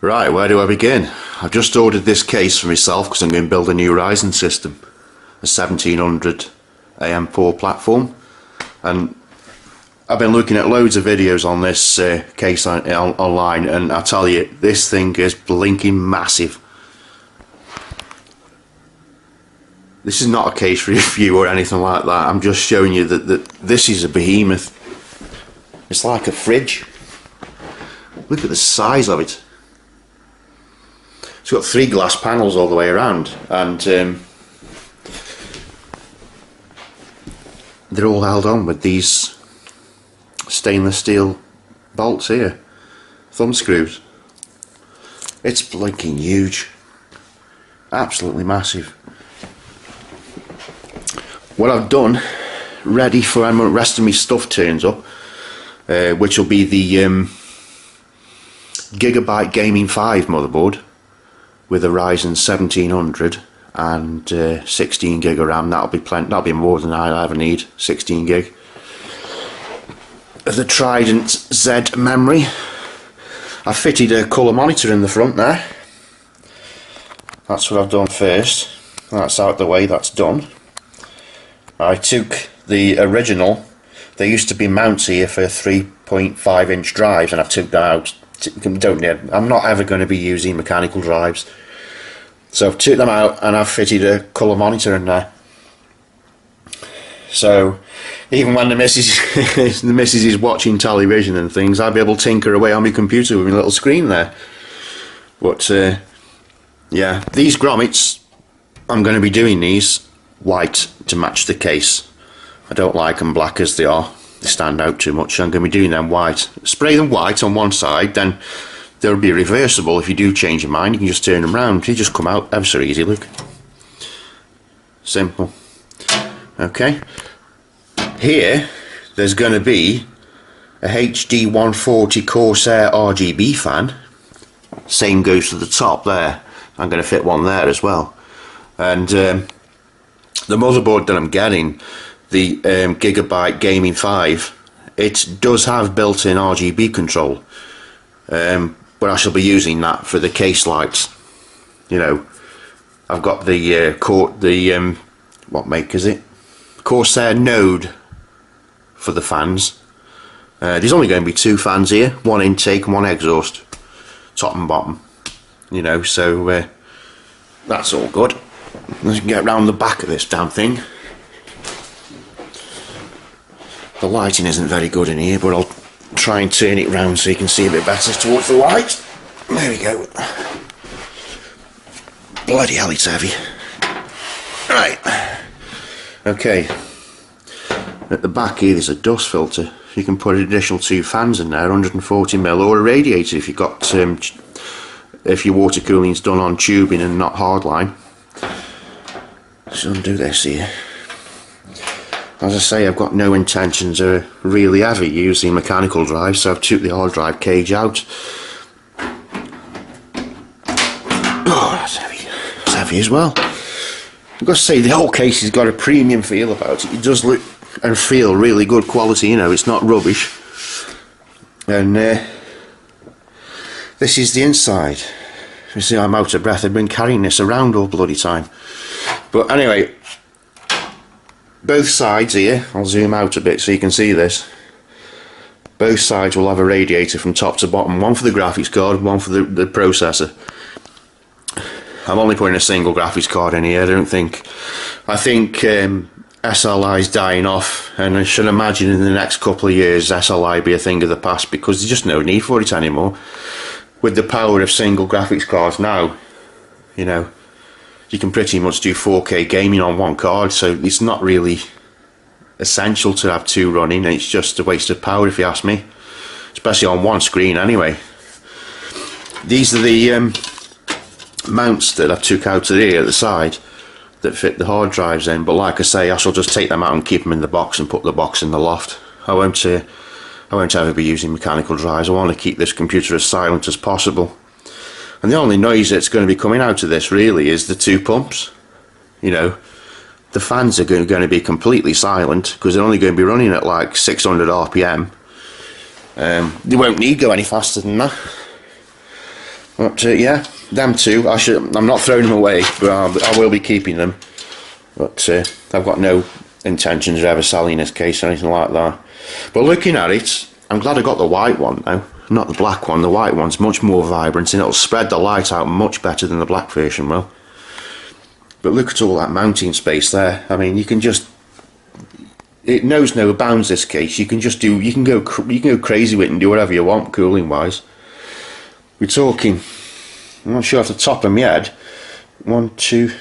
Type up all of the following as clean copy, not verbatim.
Right, where do I begin? I've just ordered this case for myself because I'm going to build a new Ryzen system, a 1700 AM4 platform, and I've been looking at loads of videos on this case online, and I tell you, this thing is blinking massive. This is not a case review or anything like that. I'm just showing you that this is a behemoth. It's like a fridge. Look at the size of it. It's got 3 glass panels all the way around, and they're all held on with these stainless steel bolts here, thumb screws. It's blinking huge, absolutely massive. What I've done, ready for when the rest of my stuff turns up, which will be the Gigabyte Gaming 5 motherboard with a Ryzen 1700 and 16 gig of RAM. That'll be plenty. That'll be more than I ever need. 16 gig. The Trident Z memory. I fitted a colour monitor in the front there. That's what I've done first. That's out the way. That's done. I took the original. There used to be mounts here for 3.5 inch drives, and I took that out. I'm not ever going to be using mechanical drives, so I've took them out and I've fitted a colour monitor in there. So even when the missus is watching television and things, I'll be able to tinker away on my computer with my little screen there. But yeah, these grommets, I'm going to be doing these white to match the case. I don't like them black as they are. They stand out too much. I'm going to be doing them white. Spray them white on one side, then they'll be reversible. If you do change your mind, you can just turn them round. They just come out ever so easy, look. Simple. Okay. Here, there's going to be a HD 140 Corsair RGB fan. Same goes to the top there. I'm going to fit one there as well. And the motherboard that I'm getting, the Gigabyte Gaming 5, it does have built-in RGB control, but I shall be using that for the case lights. You know, I've got the what make is it? Corsair Node for the fans. There's only going to be 2 fans here, one intake and one exhaust, top and bottom. You know, so that's all good. Let's get round the back of this damn thing. The lighting isn't very good in here, but I'll try and turn it round so you can see a bit better towards the light. There we go. Bloody hell, it's heavy. Right. Okay. At the back here there's a dust filter. You can put an additional 2 fans in there, 140mm, or a radiator if you've got if your water cooling's done on tubing and not hardline. So undo this here. As I say, I've got no intentions of really ever using mechanical drives, so I've took the hard drive cage out. Oh, that's heavy. It's heavy as well. I've got to say, the whole case has got a premium feel about it. It does look and feel really good quality, you know, it's not rubbish. And this is the inside. You see, I'm out of breath. I've been carrying this around all bloody time. But anyway, both sides here, I'll zoom out a bit so you can see this. Both sides will have a radiator from top to bottom, one for the graphics card, one for the processor. I'm only putting a single graphics card in here. I think SLI's dying off, and I should imagine in the next couple of years SLI will be a thing of the past because there's just no need for it anymore. With the power of single graphics cards now, you know, you can pretty much do 4K gaming on one card, so it's not really essential to have 2 running. It's just a waste of power if you ask me, especially on one screen anyway. These are the mounts that I took out of here at the side that fit the hard drives in, but like I say, I shall just take them out and keep them in the box and put the box in the loft. I won't ever be using mechanical drives. I want to keep this computer as silent as possible. And the only noise that's going to be coming out of this really is the 2 pumps. You know, the fans are going to be completely silent because they're only going to be running at like 600 RPM. They won't need to go any faster than that. But yeah, them two. I'm not throwing them away, but I will be keeping them. But I've got no intentions of ever selling this case or anything like that. But looking at it, I'm glad I got the white one now, not the black one. The white one's much more vibrant and it'll spread the light out much better than the black version will. But look at all that mounting space there. I mean, you can just, it knows no bounds, this case. You can just do, you can go crazy with it and do whatever you want cooling wise. We're talking, I'm not sure off the top of my head, 1, 2,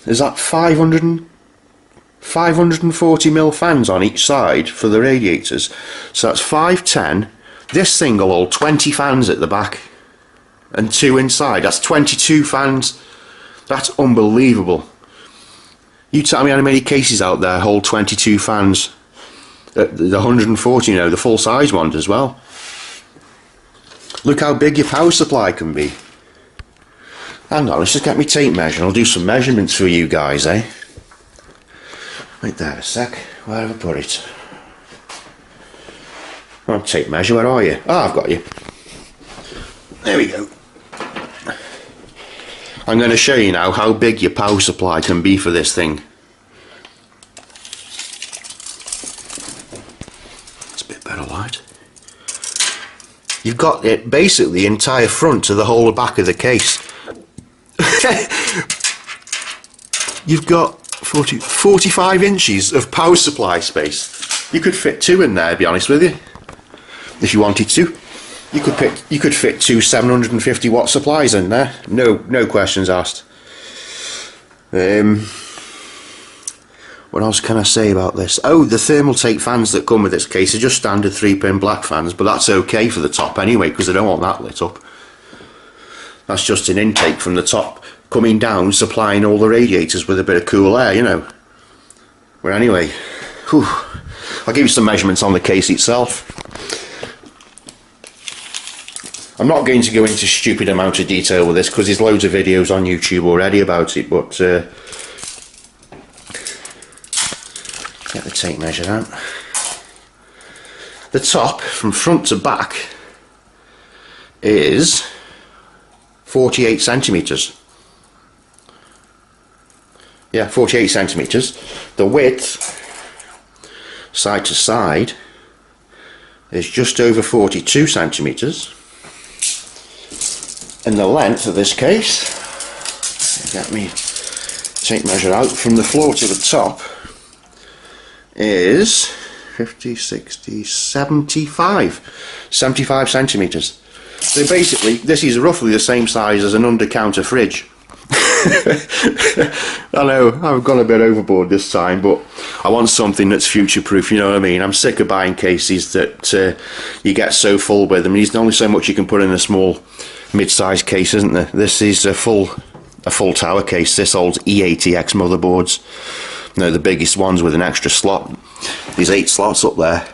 is that 540mm fans on each side for the radiators? So that's 510. This thing will hold 20 fans at the back and 2 inside. That's 22 fans. That's unbelievable. You tell me how many cases out there hold 22 fans. The 140, you know, the full size ones as well. Look how big your power supply can be. Hang on, let's just get my tape measure and I'll do some measurements for you guys, eh? Wait there a sec, where have I put it? Oh, tape measure, where are you? Ah, I've got you. There we go. I'm going to show you now how big your power supply can be for this thing. It's a bit better light. You've got it basically the entire front to the whole back of the case. You've got 45 inches of power supply space. You could fit 2 in there, to be honest with you, if you wanted to. You could fit 2 750 watt supplies in there. No questions asked. What else can I say about this? Oh, the Thermaltake fans that come with this case are just standard 3-pin black fans, but that's okay for the top anyway, because I don't want that lit up. That's just an intake from the top coming down, supplying all the radiators with a bit of cool air, you know. But anyway, whew, I'll give you some measurements on the case itself. I'm not going to go into stupid amount of detail with this because there's loads of videos on YouTube already about it, but get the tape measure out. The top, from front to back, is 48 centimetres. Yeah, 48 centimetres. The width, side to side, is just over 42 centimetres. And the length of this case, get me tape measure out, from the floor to the top is 50, 60, 75 centimetres. So basically this is roughly the same size as an under-counter fridge. I know I've gone a bit overboard this time, but I want something that's future-proof, you know what I mean? I'm sick of buying cases that you get so full with them. There's only so much you can put in a small mid-sized case, isn't there? This is a full tower case. This holds E80X motherboards. You know, the biggest ones with an extra slot. There's 8 slots up there.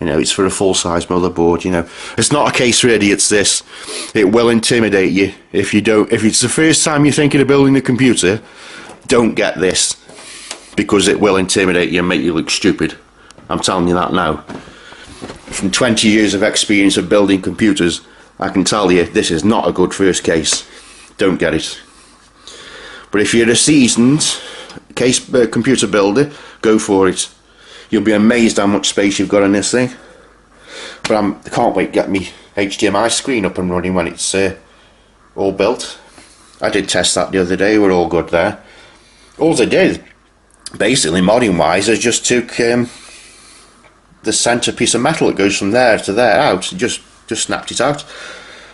You know, it's for a full-size motherboard, you know. It's not a case for idiots, this. It will intimidate you if you don't. If it's the first time you're thinking of building a computer, don't get this, because it will intimidate you and make you look stupid. I'm telling you that now. From 20 years of experience of building computers, I can tell you this is not a good first case. Don't get it. But if you're a seasoned computer builder, go for it. You'll be amazed how much space you've got in this thing. But I can't wait to get me HDMI screen up and running when it's all built. I did test that the other day. We're all good there. All I did, basically modding wise, is just took the centre piece of metal that goes from there to there out, just snapped it out.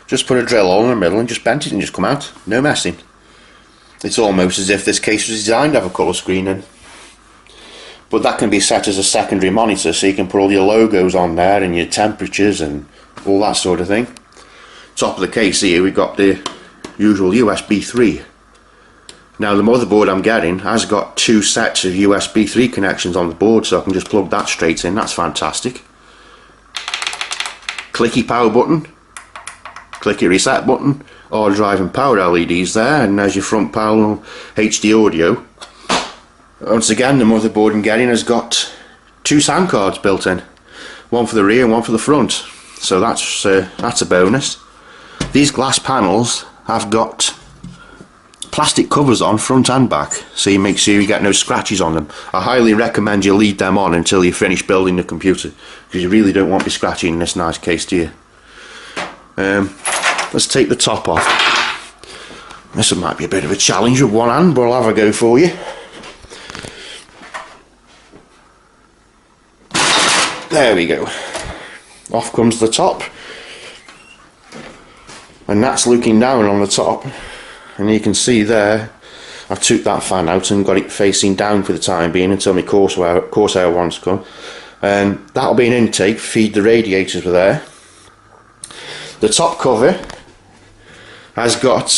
Just put a drill hole in the middle and just bent it and just come out. No messing. It's almost as if this case was designed to have a colour screen in. But that can be set as a secondary monitor, so you can put all your logos on there and your temperatures and all that sort of thing. Top of the case here we've got the usual USB 3. Now the motherboard I'm getting has got 2 sets of USB 3 connections on the board, so I can just plug that straight in. That's fantastic. Clicky power button, clicky reset button, hard drive and power LEDs there, and there's your front panel HD audio. Once again, the motherboard I'm getting has got 2 sound cards built in, one for the rear and one for the front, so that's a bonus. These glass panels have got plastic covers on front and back, so you make sure you get no scratches on them. I highly recommend you leave them on until you finish building the computer, because you really don't want to be scratching this nice case, do you? Let's take the top off. This might be a bit of a challenge with one hand, but I'll have a go for you. There we go. Off comes the top, and that's looking down on the top. And you can see there, I've took that fan out and got it facing down for the time being until my Corsair ones come. And that'll be an intake, feed the radiators with air. The top cover has got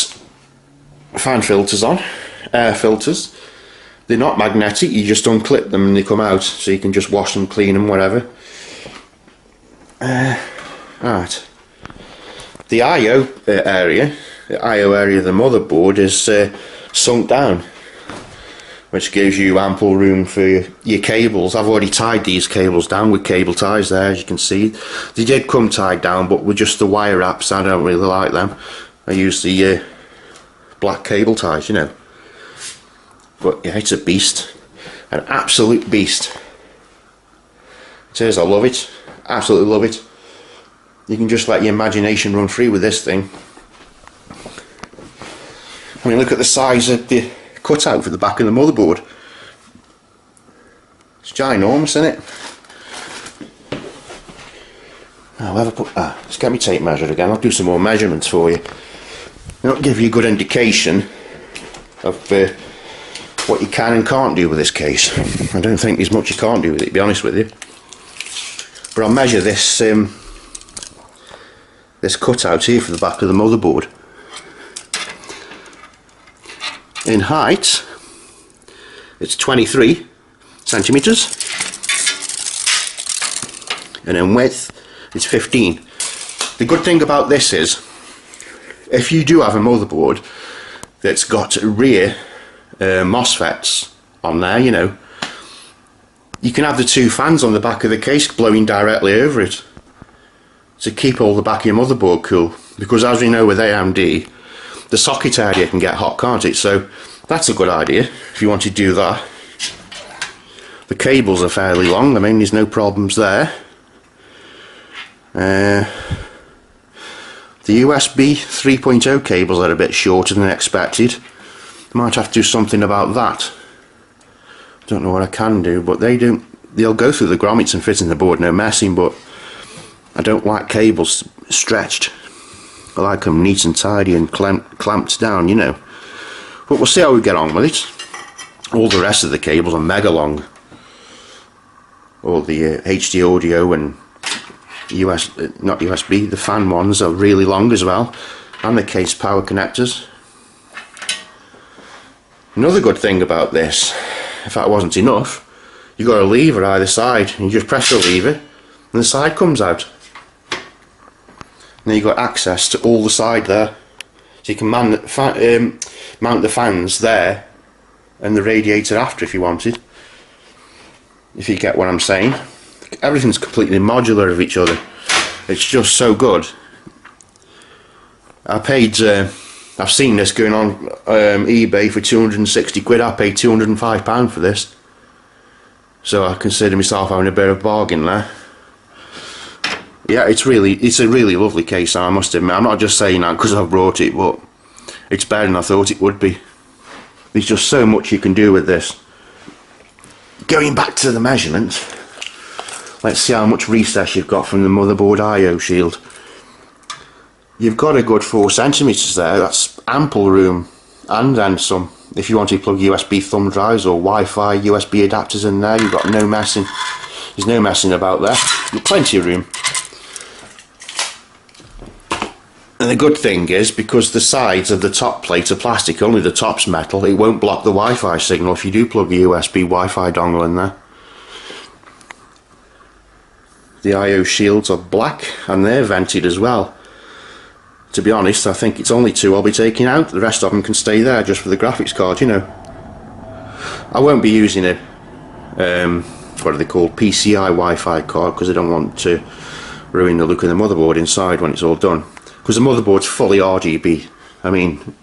fan filters on, air filters. They're not magnetic, you just unclip them and they come out, so you can just wash them, clean them, whatever. Right. The I/O area. The I/O area of the motherboard is sunk down, which gives you ample room for your cables. I've already tied these cables down with cable ties there, as you can see. They did come tied down, but with just the wire wraps, I don't really like them. I use the black cable ties, you know. But yeah, it's a beast, an absolute beast. It is. I love it, absolutely love it. You can just let your imagination run free with this thing. I mean, look at the size of the cutout for the back of the motherboard. It's ginormous, isn't it? Now, where have I put that? Let's get me tape measure again. I'll do some more measurements for you. That'll give you a good indication of what you can and can't do with this case. I don't think there's much you can't do with it, to be honest with you. But I'll measure this this cutout here for the back of the motherboard. In height, it's 23 centimeters, and in width, it's 15. The good thing about this is, if you do have a motherboard that's got rear MOSFETs on there, you know, you can have the two fans on the back of the case blowing directly over it to keep all the back of your motherboard cool, because as we know with AMD, the socket area can get hot, can't it? So that's a good idea if you want to do that. The cables are fairly long, I mean there's no problems there. The USB 3.0 cables are a bit shorter than expected. Might have to do something about that. Don't know what I can do, but they'll go through the grommets and fit in the board, no messing, but I don't like cables stretched. I like them neat and tidy and clamped down, you know. But we'll see how we get on with it. All the rest of the cables are mega long. All the HD audio and not USB, the fan ones are really long as well. And the case power connectors. Another good thing about this, if that wasn't enough, you've got a lever either side. You just press the lever and the side comes out. And then you've got access to all the side there, so you can mount the fans there and the radiator after if you wanted, if you get what I'm saying. Everything's completely modular of each other. It's just so good. I've seen this going on eBay for 260 quid. I paid £205 for this, so I consider myself having a bit of a bargain there. Yeah, it's a really lovely case, I must admit. I'm not just saying that because I've brought it, but it's better than I thought it would be. There's just so much you can do with this. Going back to the measurements, let's see how much recess you've got from the motherboard I/O shield. You've got a good 4 centimeters there. That's ample room, and then some. If you want to plug USB thumb drives or Wi-Fi USB adapters in there, you've got no messing. There's no messing about there. You've got plenty of room. And the good thing is, because the sides of the top plate are plastic, only the top's metal, it won't block the Wi-Fi signal if you do plug a USB Wi-Fi dongle in there. The I/O shields are black and they're vented as well. To be honest, I think it's only 2 I'll be taking out. The rest of them can stay there just for the graphics card, you know. I won't be using a what are they called, PCI Wi-Fi card, because I don't want to ruin the look of the motherboard inside when it's all done. because the motherboard's fully RGB. I mean,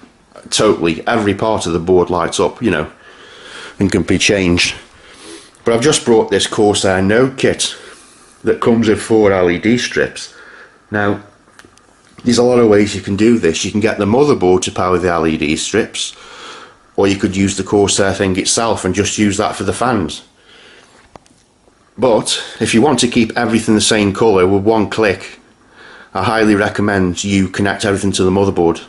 totally, every part of the board lights up, you know, and can be changed. But I've just brought this Corsair node kit that comes with 4 LED strips. Now, there's a lot of ways you can do this. You can get the motherboard to power the LED strips, or you could use the Corsair thing itself and just use that for the fans. But if you want to keep everything the same colour with one click, I highly recommend you connect everything to the motherboard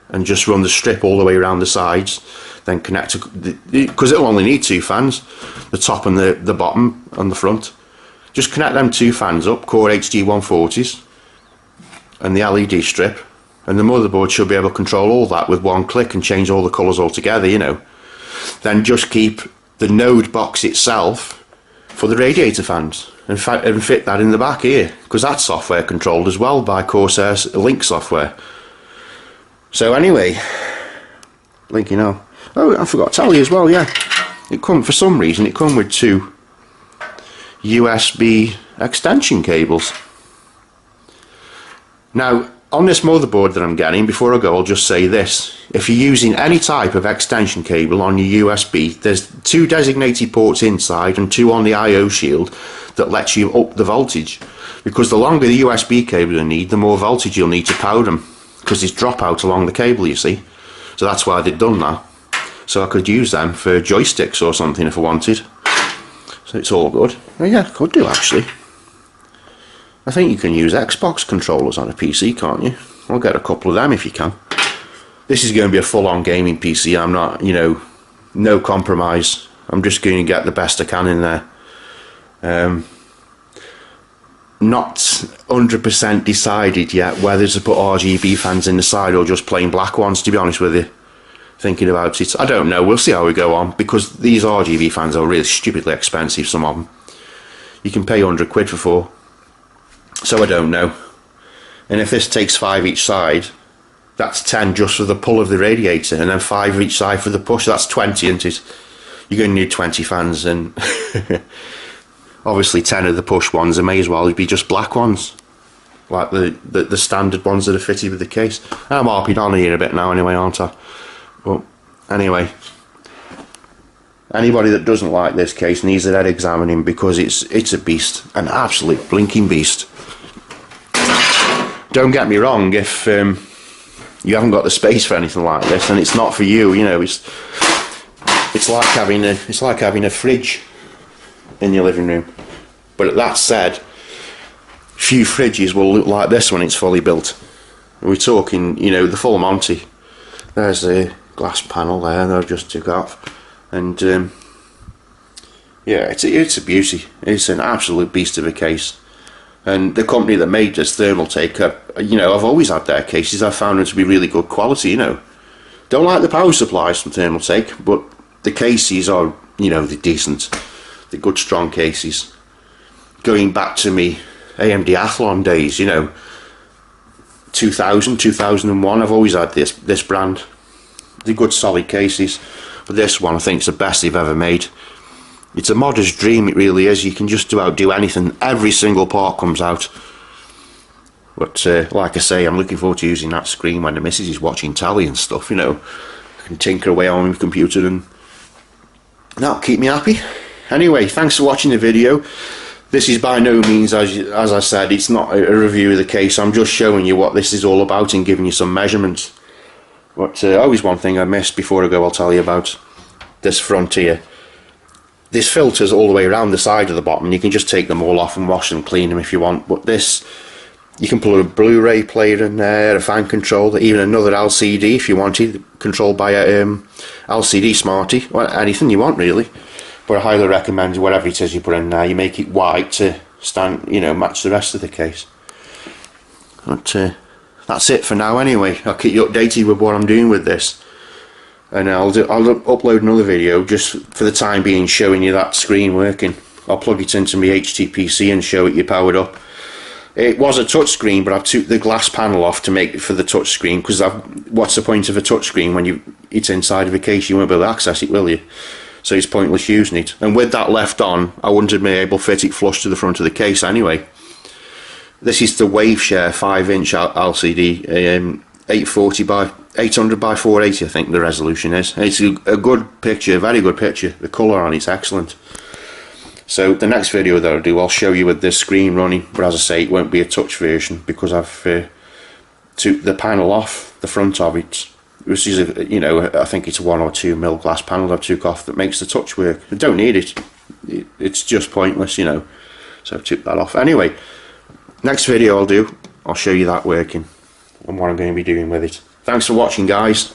and just run the strip all the way around the sides, then connect to because it'll only need 2 fans, the top and the bottom on the front. Just connect them 2 fans up, Core HD 140s, and the LED strip, and the motherboard should be able to control all that with one click and change all the colours altogether, you know. Then just keep the node box itself for the radiator fans and fit that in the back here, because that's software controlled as well by Corsair's Link software. So anyway, linking up. Oh, I forgot to tell you as well, yeah. For some reason it come with 2 USB extension cables. Now, on this motherboard that I'm getting, before I go, I'll just say this. If you're using any type of extension cable on your USB, there's 2 designated ports inside and 2 on the I/O shield that lets you up the voltage. Because the longer the USB cable you need, the more voltage you'll need to power them. Because there's dropout along the cable, you see. So that's why they've done that. So I could use them for joysticks or something if I wanted. So it's all good. Oh yeah, I could do actually. I think you can use Xbox controllers on a PC, can't you? I'll get a couple of them if you can. This is going to be a full-on gaming PC. I'm not, you know, no compromise. I'm just going to get the best I can in there. Not 100% decided yet whether to put RGB fans in the side or just plain black ones, to be honest with you. Thinking about it, I don't know, we'll see how we go on, because these RGB fans are really stupidly expensive, some of them. You can pay 100 quid for 4. So I don't know. And if this takes 5 each side, that's 10 just for the pull of the radiator, and then 5 each side for the push. That's 20, isn't it? You're going to need 20 fans, and obviously 10 of the push ones, they may as well be just black ones, like the standard ones that are fitted with the case. I'm harping on here a bit now anyway, aren't I? But anyway, anybody that doesn't like this case needs their head examining, because it's a beast, an absolute blinking beast. Don't get me wrong, if you haven't got the space for anything like this, and it's not for you, you know, it's like having a fridge in your living room. But that said, few fridges will look like this when it's fully built. We're talking, you know, the full Monty. There's the glass panel there that I've just took off, and yeah, it's a beauty. It's an absolute beast of a case. And the company that made this, Thermaltake, you know, I've always had their cases. I've found them to be really good quality, you know. Don't like the power supplies from Thermaltake, but the cases are, you know, they're decent. They're good, strong cases. Going back to me AMD Athlon days, you know, 2000, 2001, I've always had this brand. They're good, solid cases. But this one, I think, is the best they've ever made. It's a modder's dream, it really is. You can just about do anything. Every single part comes out. But like I say, I'm looking forward to using that screen when the missus is watching telly and stuff, you know. I can tinker away on my computer and that'll keep me happy. Anyway, thanks for watching the video. This is by no means, as I said, it's not a review of the case. I'm just showing you what this is all about and giving you some measurements. But always one thing I missed before I go, I'll tell you about this front here. There's filters all the way around the side of the bottom. You can just take them all off and wash them, clean them if you want. But this, you can put a Blu-ray player in there, a fan controller, even another LCD if you wanted, controlled by a LCD Smartie, well, anything you want really. But I highly recommend whatever it is you put in there, you make it white to stand, you know, match the rest of the case. But that's it for now anyway. I'll keep you updated with what I'm doing with this. And I'll upload another video just for the time being, showing you that screen working. I'll plug it into my HTPC and show it you powered up. It was a touch screen, but I took the glass panel off to make it for the touch screen, because what's the point of a touch screen when it's inside of a case? You won't be able to access it, will you? So it's pointless using it. And with that left on, I wouldn't have been able to fit it flush to the front of the case anyway. This is the Waveshare 5-inch LCD, 840 by 800 by 480, I think the resolution is. It's a good picture, very good picture. The colour on it's excellent. So the next video that I'll do, I'll show you with this screen running, but as I say, it won't be a touch version because I've took the panel off the front of it. This is a, you know, I think it's a 1 or 2 mil glass panel I took off that makes the touch work. I don't need it. It's just pointless, you know. So I took that off. Anyway, next video I'll show you that working and what I'm going to be doing with it. Thanks for watching, guys.